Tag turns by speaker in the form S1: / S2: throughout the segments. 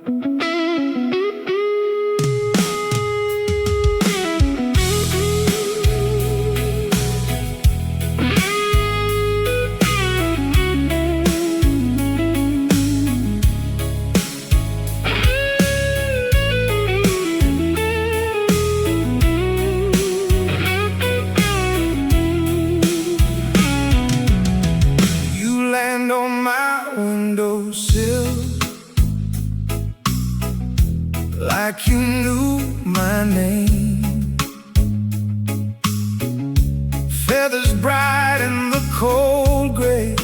S1: You land on my windowsill like you knew my name. Feathers bright in the cold gray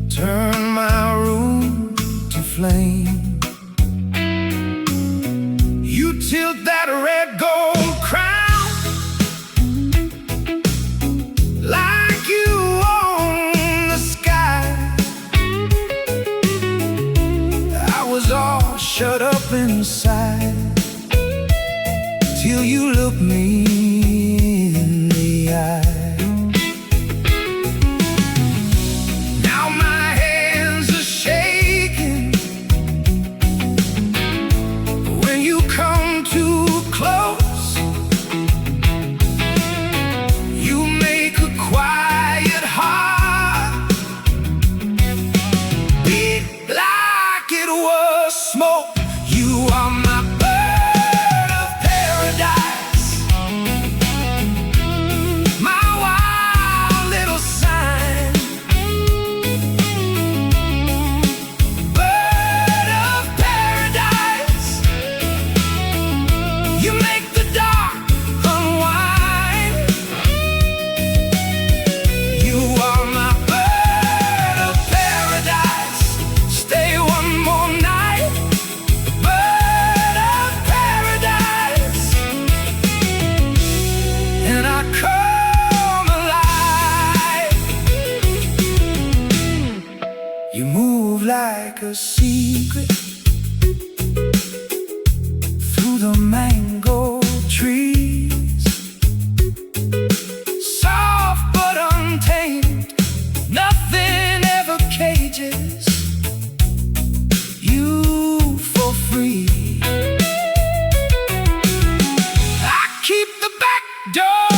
S1: turn my room to flame. You tilt that red gold crown like you own the sky. I was all shut up inside till you looked me in the eye. Now my hands are shaking when you come too close. You make a quiet heart beat like it was smoke. You are my bird of paradise, my wild little sign. Bird of paradise, you make the dark unwind. You are my bird of paradise. Stay one more night. Bird of paradise, and I come alive. You move like a secret through the mango trees, soft but untamed. Nothing ever cages you for free. I keep the back door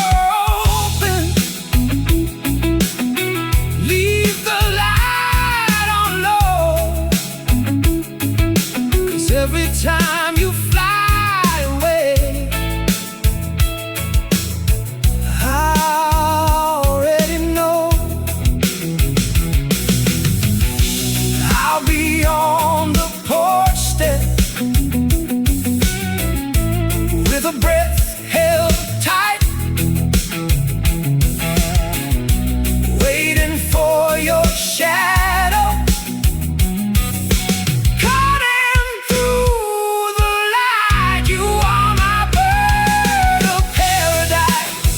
S1: open, leave the light on low, 'cause every time you fly away, I already know I'll be on the porch step with a breath held tight, waiting for your shadow, cutting through the light. You are my bird of paradise,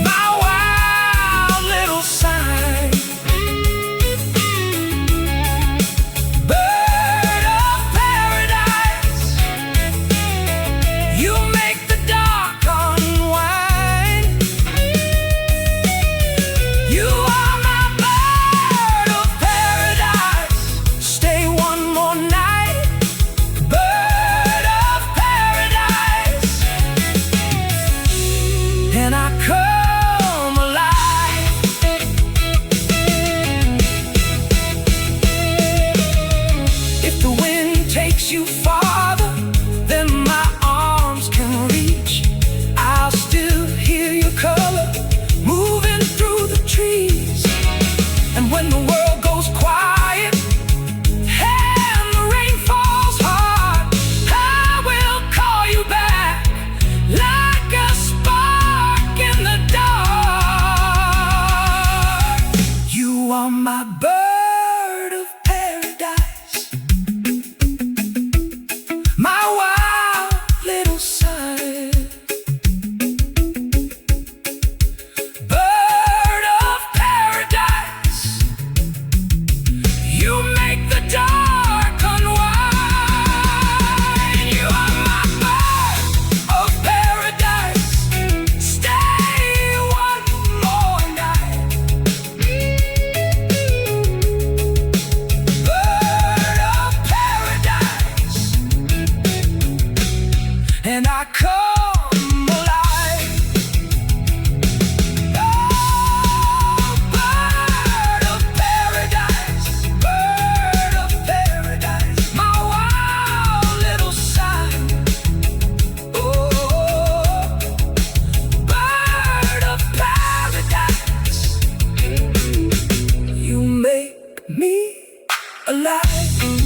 S1: my wild little sign. Bird of paradise, you make the dark unwind. You are my bird of paradise. Stay one more night. Bird of paradise, and I come alive. If the wind takes you farther than my arms can reach, I'll still hear your color moving through the trees. And when the world goes quiet and the rain falls hard, I will call you back like a spark in the dark. You are my bird of paradise, my wild little sign. Bird of paradise, you make the dark unwind. You are my bird of paradise. Stay one more night. side.